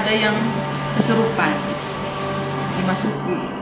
ada yang kesurupan dimasuki.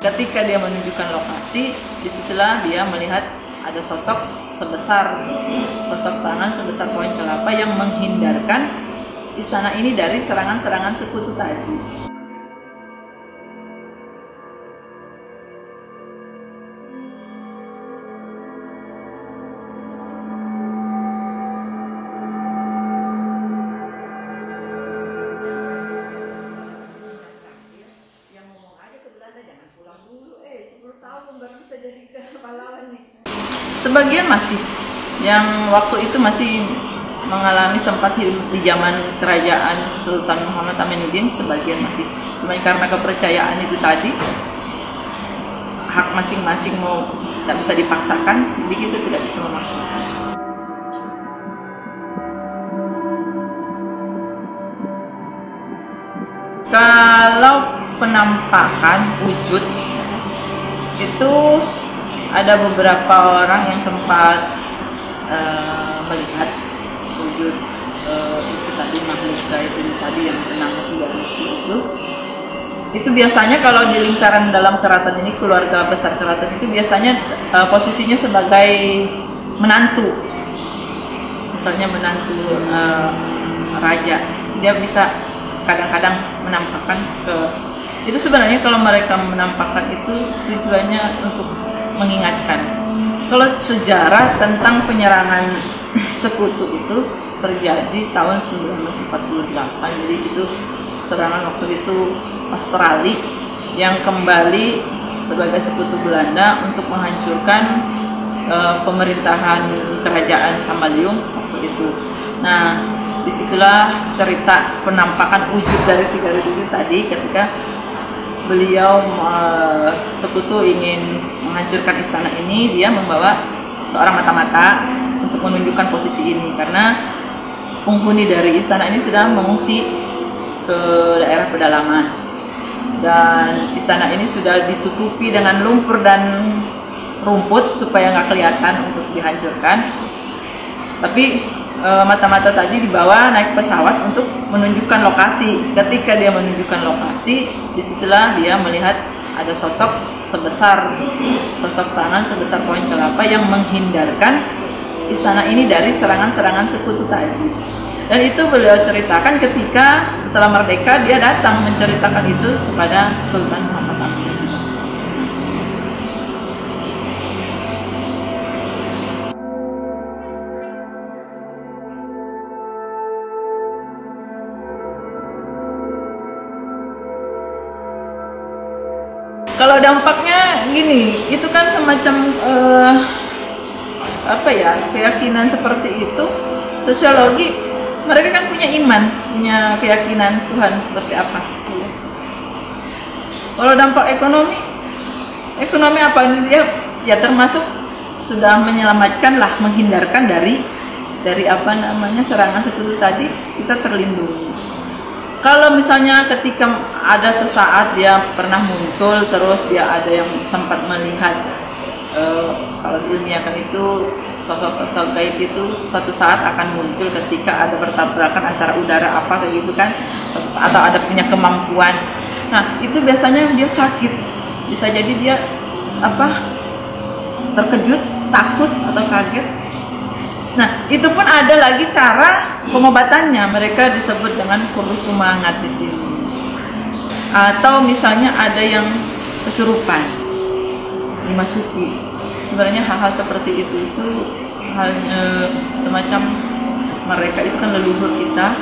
Ketika dia menunjukkan lokasi, disitulah dia melihat ada sosok tangan sebesar pohon kelapa yang menghindarkan istana ini dari serangan-serangan sekutu tadi. Sebagian masih, yang waktu itu masih mengalami sempat hidup di zaman kerajaan Sultan Muhammad Aminuddin, sebagian masih. Cuma karena kepercayaan itu tadi, hak masing-masing mau tidak bisa dipaksakan, jadi kita tidak bisa memaksakan. Kalau penampakan wujud itu ada beberapa orang yang sempat melihat wujud itu tadi, makhluk gaib itu tadi yang bernama Sudarmusti itu biasanya kalau di lingkaran dalam keraton ini, keluarga besar keraton itu biasanya posisinya sebagai menantu, misalnya menantu raja. Dia bisa kadang-kadang menampakkan itu sebenarnya kalau mereka menampakkan itu tujuannya untuk mengingatkan. Kalau sejarah tentang penyerangan sekutu itu terjadi tahun 1948, jadi itu serangan waktu itu Australia yang kembali sebagai sekutu Belanda untuk menghancurkan pemerintahan kerajaan Samaliung waktu itu. Nah, disitulah cerita penampakan wujud dari si Garut itu tadi, ketika beliau sekutu ingin menghancurkan istana ini, dia membawa seorang mata-mata untuk menunjukkan posisi ini, karena penghuni dari istana ini sudah mengungsi ke daerah pedalaman dan istana ini sudah ditutupi dengan lumpur dan rumput supaya nggak kelihatan untuk dihancurkan. Tapi mata-mata tadi dibawa naik pesawat untuk menunjukkan lokasi. Ketika dia menunjukkan lokasi, disitulah dia melihat ada sosok tangan sebesar pohon kelapa yang menghindarkan istana ini dari serangan-serangan sekutu tadi. Dan itu beliau ceritakan ketika setelah merdeka, dia datang menceritakan itu kepada Sultan Muhammad Aminuddin. Kalau dampaknya gini, itu kan semacam keyakinan seperti itu. Sosiologi, mereka kan punya iman, punya keyakinan Tuhan seperti apa. Kalau dampak ekonomi apa? Dia ya termasuk sudah menyelamatkan lah, menghindarkan dari serangan sekutu tadi, kita terlindungi. Kalau misalnya ketika ada sesaat dia pernah muncul, terus dia ada yang sempat melihat, kalau diilmiahkan itu sosok-sosok gaib itu suatu saat akan muncul ketika ada bertabrakan antara udara apa kayak gitu kan, atau ada punya kemampuan. Nah itu biasanya dia sakit, bisa jadi dia terkejut, takut atau kaget. Nah, itu pun ada lagi cara pengobatannya. Mereka disebut dengan kurus semangat di sini. Atau misalnya ada yang kesurupan dimasuki. Sebenarnya hal-hal seperti itu halnya semacam mereka itu kan leluhur kita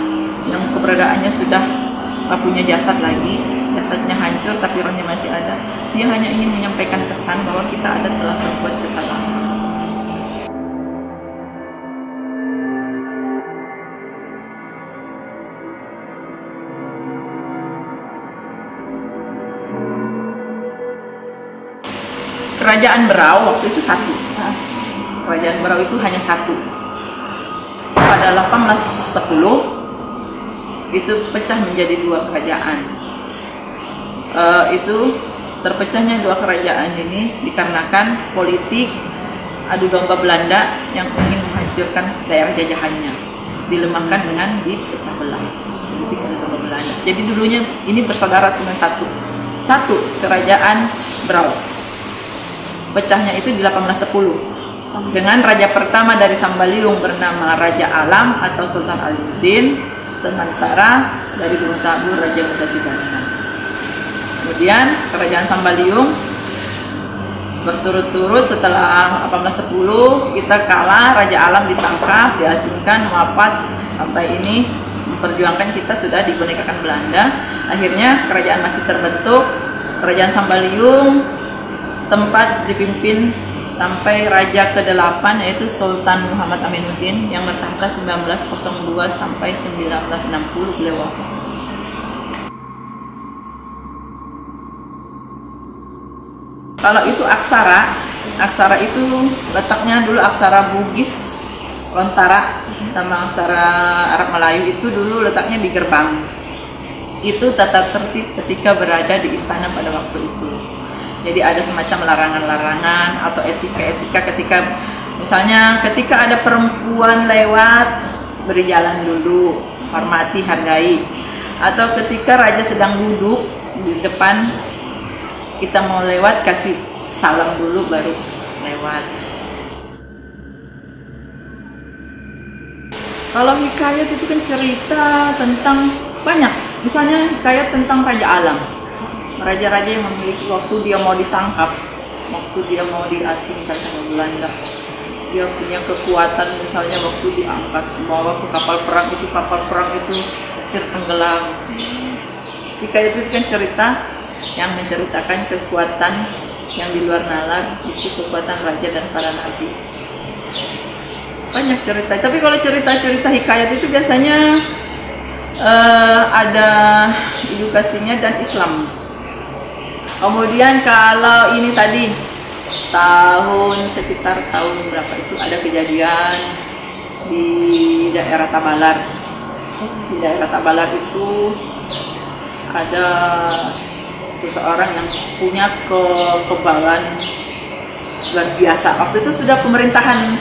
yang keberadaannya sudah punya jasad lagi, jasadnya hancur tapi rohnya masih ada. Dia hanya ingin menyampaikan pesan bahwa kita telah berbuat kesalahan. kerajaan Berau waktu itu satu. Kerajaan Berau itu hanya satu. Pada 1810 itu pecah menjadi dua kerajaan. Itu terpecahnya dua kerajaan ini dikarenakan politik adu domba Belanda yang ingin menghancurkan daerah jajahannya, dilemahkan dengan dipecah belah. Politik adu domba Belanda. Jadi dulunya ini bersaudara cuma satu kerajaan Berau. Pecahnya itu di 1810 dengan raja pertama dari Sambaliung bernama Raja Alam atau Sultan Aliuddin, sementara dari Gunung Tabur Raja Mudasibantan. Kemudian kerajaan Sambaliung berturut-turut setelah 1810 kita kalah, Raja Alam ditangkap, diasingkan, wafat, sampai ini memperjuangkan kita sudah dibunikakan Belanda. Akhirnya kerajaan masih terbentuk. Kerajaan Sambaliung sempat dipimpin sampai raja ke-8 yaitu Sultan Muhammad Aminuddin yang bertahta 1902 sampai 1960 beliau wafat. Kalau itu aksara itu letaknya dulu aksara Bugis Lontara sama aksara Arab Melayu itu dulu letaknya di gerbang. Itu tata tertib ketika berada di istana pada waktu itu. Jadi ada semacam larangan-larangan atau etika-etika ketika misalnya ketika ada perempuan lewat, beri jalan dulu, hormati, hargai. Atau ketika raja sedang duduk di depan, kita mau lewat kasih salam dulu baru lewat. Kalau hikayat itu kan cerita tentang banyak. Misalnya hikayat tentang Raja Alam. Raja-raja yang memiliki waktu dia mau ditangkap, waktu dia mau diasingkan sama Belanda, dia punya kekuatan misalnya waktu diangkat bawa ke kapal perang itu hampir tenggelam. Hikayat itu kan cerita yang menceritakan kekuatan yang di luar nalar, itu kekuatan raja dan para nabi. Banyak cerita, tapi kalau cerita-cerita hikayat itu biasanya ada edukasinya dan Islam. Kemudian kalau ini tadi sekitar tahun berapa itu ada kejadian di daerah Tabalar. Di daerah Tabalar itu ada seseorang yang punya kekebalan luar biasa. Waktu itu sudah pemerintahan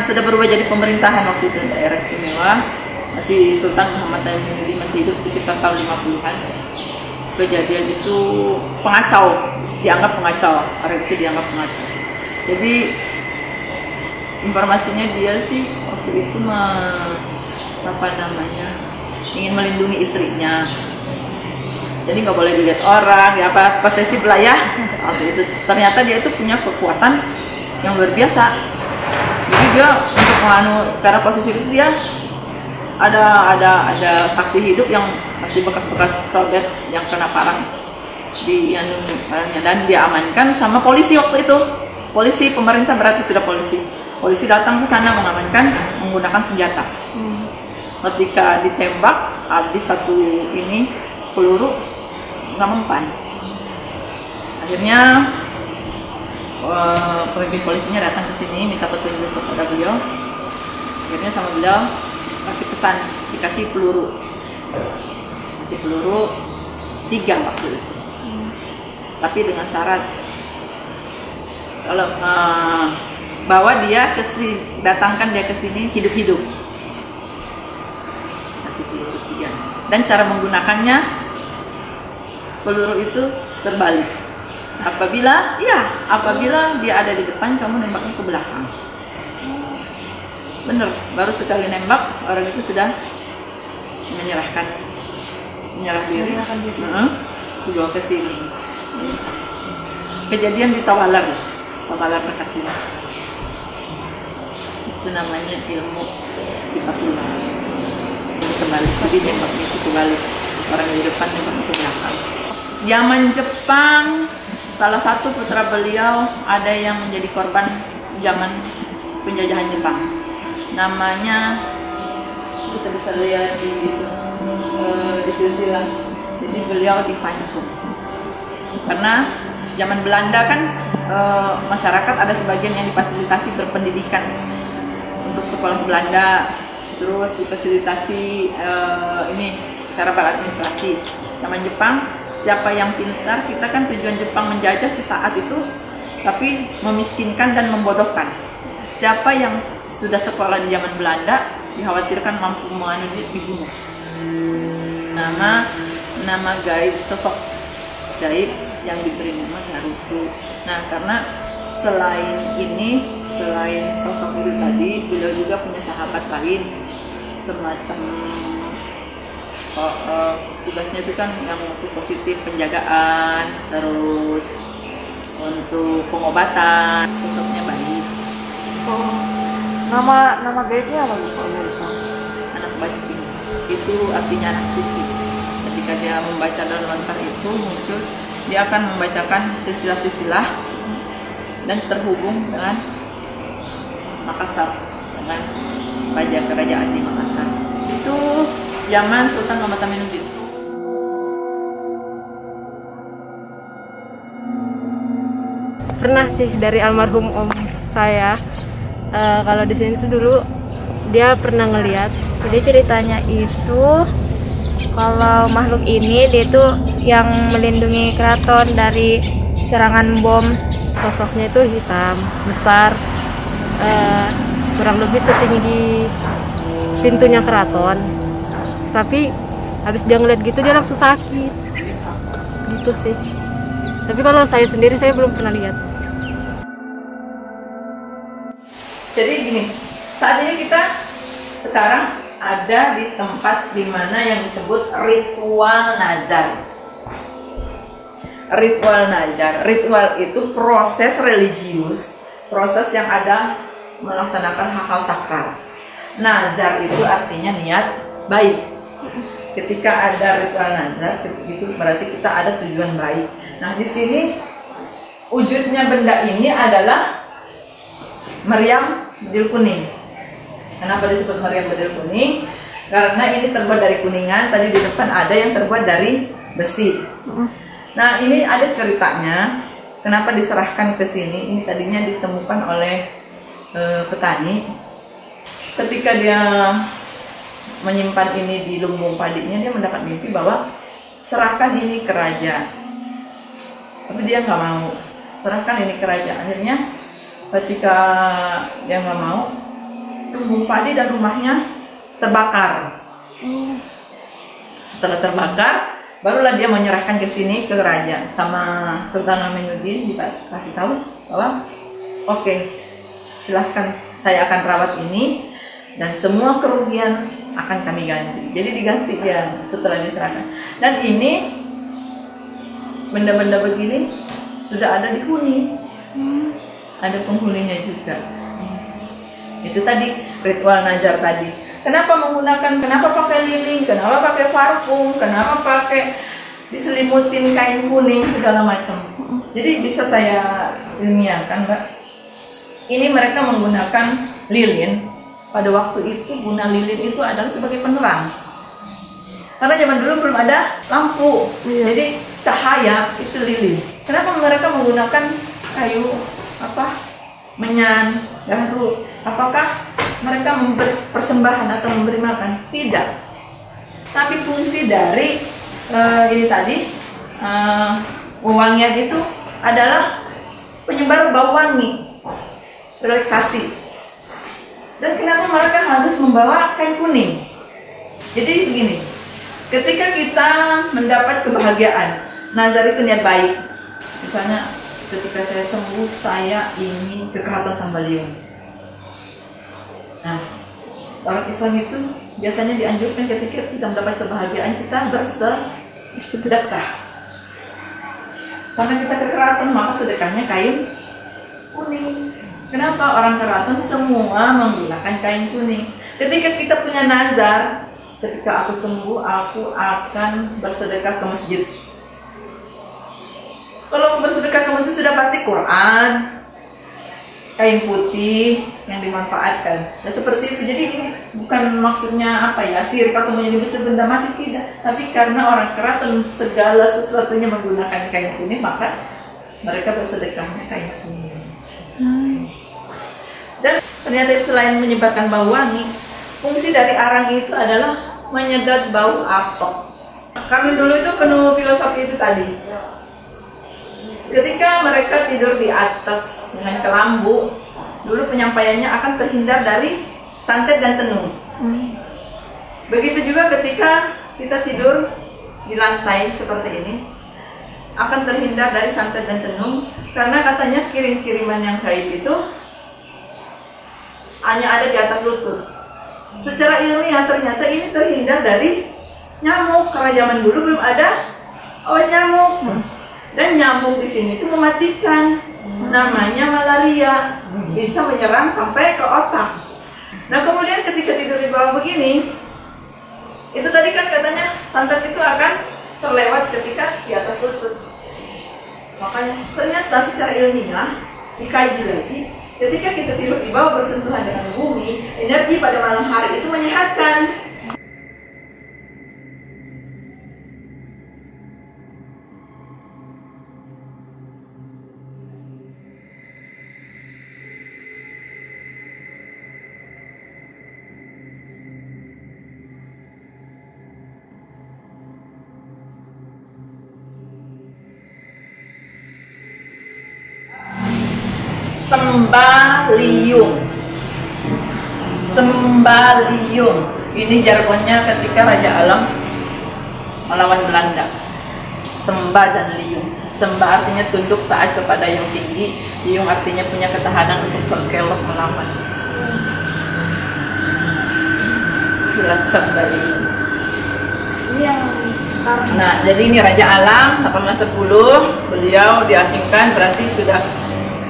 sudah berubah jadi pemerintahan waktu itu daerah istimewa. Masih Sultan Muhammad Aminuddin masih hidup sekitar tahun 50-an. Kejadian itu dianggap pengacau, orang itu dianggap pengacau. Jadi informasinya dia sih waktu itu ingin melindungi istrinya. Jadi nggak boleh dilihat orang, ya apa posesif lah ya. Itu ternyata dia itu punya kekuatan yang luar biasa. Jadi dia untuk karena posesif itu dia ada saksi hidup yang masih bekas-bekas codet yang kena parang di parangnya, dan dia amankan sama polisi waktu itu. Polisi pemerintah berarti sudah polisi datang ke sana mengamankan menggunakan senjata. Ketika ditembak habis satu peluru nggak mempan. Akhirnya pemimpin polisinya datang ke sini minta petunjuk kepada beliau. Akhirnya sama beliau kasih pesan, dikasih peluru 3 waktu itu. Tapi dengan syarat kalau bawa dia datangkan dia ke sini hidup-hidup. Kasih peluru 3. Dan cara menggunakannya peluru itu terbalik. Apabila dia ada di depan, kamu nembaknya ke belakang. Bener, baru sekali nembak orang itu sudah menyerah diri. Dibawa ke sini. Kejadian di Tabalar Bekasi. Itu namanya ilmu sifatullah. Kembali, jadi nembaknya itu kebalik. Orang di depan nembaknya ke belakang. Zaman Jepang, salah satu putra beliau ada yang menjadi korban zaman penjajahan Jepang. Namanya kita bisa lihat di silsilah. Jadi beliau dipancung karena zaman Belanda kan masyarakat ada sebagian yang difasilitasi berpendidikan untuk sekolah Belanda, terus difasilitasi ini cara beradministrasi. Zaman Jepang, siapa yang pintar, kita kan tujuan Jepang menjajah sesaat itu, tapi memiskinkan dan membodohkan. Siapa yang sudah sekolah di zaman Belanda dikhawatirkan mampu dibunuh. Nama gaib, sosok gaib yang diberi nama Naruto. Nah, karena selain sosok itu tadi, beliau juga punya sahabat lain semacam tugasnya itu kan yang untuk positif penjagaan, terus untuk pengobatan, sosoknya baik. Nama gaibnya apa Bu? Anak bacing itu artinya anak suci. Ketika dia membaca dan lontar itu muncul, dia akan membacakan silsilah-silsilah dan terhubung dengan Makassar, dengan raja kerajaan di Makassar. Itu zaman Sultan Muhammad Aminuddin. Pernah sih dari almarhum om saya. Kalau di sini tuh dulu dia pernah ngeliat. Jadi ceritanya itu kalau makhluk ini dia tuh yang melindungi keraton dari serangan bom. Sosoknya itu hitam, besar, kurang lebih setinggi pintunya keraton. Tapi habis dia ngeliat gitu dia langsung sakit. Gitu sih. Tapi kalau saya sendiri saya belum pernah lihat. Jadi gini, saat ini kita sekarang ada di tempat dimana yang disebut ritual nazar. Ritual nazar, ritual itu proses religius, proses yang ada melaksanakan hal-hal sakral. Nazar itu artinya niat baik. Ketika ada ritual nazar, itu berarti kita ada tujuan baik. Nah, di sini wujudnya benda ini adalah meriam bedil kuning. Kenapa disebut meriam bedil kuning? Karena ini terbuat dari kuningan. Tadi di depan ada yang terbuat dari besi. Nah, ini ada ceritanya. Kenapa diserahkan ke sini? Ini tadinya ditemukan oleh petani. Ketika dia menyimpan ini di lumbung padinya, dia mendapat mimpi bahwa serahkan ini ke raja. Tapi dia nggak mau. Serahkan ini ke raja. Akhirnya ketika dia nggak mau, lumbung padi dan rumahnya terbakar. Setelah terbakar, barulah dia menyerahkan ke sini ke raja. Sama Sultan Aminuddin dikasih tahu bahwa oke, silahkan, saya akan rawat ini dan semua kerugian akan kami ganti. Jadi diganti dia setelah diserahkan. Dan ini benda-benda begini sudah ada di Huni. Ada penghuninya juga. Itu tadi ritual nazar tadi. Kenapa pakai lilin, kenapa pakai parfum, kenapa pakai diselimutin kain kuning segala macam. Jadi bisa saya ilmiahkan, Mbak. Ini mereka menggunakan lilin. Pada waktu itu guna lilin itu adalah sebagai penerang. Karena zaman dulu belum ada lampu. Jadi cahaya itu lilin. Kenapa mereka menggunakan kayu menyan, garu? Apakah mereka memberi persembahan atau memberi makan? Tidak. Tapi fungsi dari ini tadi wewangian itu adalah penyebar bau wangi, relaksasi. Dan kenapa mereka harus membawa kain kuning? Jadi begini, ketika kita mendapat kebahagiaan, nazar itu niat baik. Misalnya ketika saya sembuh, saya ingin ke Keraton Sambaliung. Nah, orang Islam itu biasanya dianjurkan ketika kita mendapat kebahagiaan, kita bersedekah. Karena kita ke keraton, maka sedekahnya kain kuning. Kenapa orang keraton semua menggunakan kain kuning? Ketika kita punya nazar, ketika aku sembuh, aku akan bersedekah ke masjid. Kalau bersedekah ke masjid sudah pasti Quran, kain putih yang dimanfaatkan. Nah, seperti itu. Jadi ini bukan maksudnya sihir atau menyebut benda mati, tidak. Tapi karena orang keraton segala sesuatunya menggunakan kain kuning, maka mereka bersedekahnya kayak ini. Dan ternyata selain menyebarkan bau wangi, fungsi dari arang itu adalah menyedot bau apek. Karena dulu itu penuh filosofi itu tadi. Ketika mereka tidur di atas dengan kelambu, dulu penyampaiannya akan terhindar dari santet dan tenung. Begitu juga ketika kita tidur di lantai seperti ini, akan terhindar dari santet dan tenung, karena katanya kirim-kiriman yang gaib itu hanya ada di atas lutut. Secara ilmiah ternyata ini terhindar dari nyamuk, karena zaman dulu belum ada nyamuk. Dan nyamuk di sini itu mematikan, namanya malaria, bisa menyerang sampai ke otak. Nah kemudian ketika tidur di bawah begini, itu tadi kan katanya santet itu akan terlewat ketika di atas lutut. Makanya ternyata secara ilmiah dikaji lagi, ketika kita tidur di bawah bersentuhan dengan bumi, energi pada malam hari itu menyehatkan. Sembaliung. Sembaliung ini jargonnya ketika Raja Alam melawan Belanda. Sembah dan liung. Sembah artinya tunduk taat kepada yang tinggi, liung artinya punya ketahanan untuk berkelok melawan. Sekilas Sembaliung. Ini yang sekarang. Nah, jadi ini Raja Alam 1810, beliau diasingkan, berarti sudah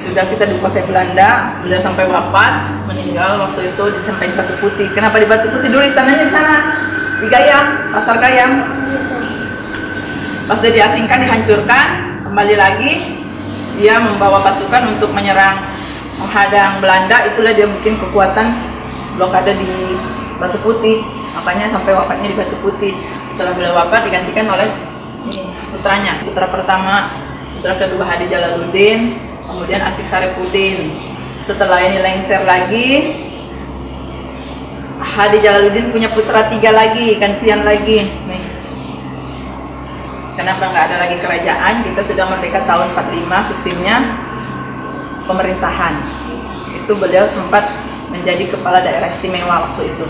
kita dikuasai Belanda. Beliau sampai wafat, meninggal waktu itu di sampai Batu Putih. Kenapa di Batu Putih? Dulu istananya di sana, di Gayam, Pasar Gayam. Pas dia diasingkan, dihancurkan, kembali lagi dia membawa pasukan untuk menyerang, menghadang Belanda. Itulah dia bikin kekuatan blokade di Batu Putih, makanya sampai wafatnya di Batu Putih. Setelah beliau wafat digantikan oleh putranya, putra pertama, putra kedua Hadi Jalaluddin, kemudian Asik Sarifuddin. Setelah ini lengser lagi, Hadi Jalaluddin punya putra 3 lagi, gantian lagi nih. Kenapa nggak ada lagi kerajaan? Kita sudah merdeka tahun 45, sistemnya pemerintahan. Itu beliau sempat menjadi kepala daerah istimewa waktu itu.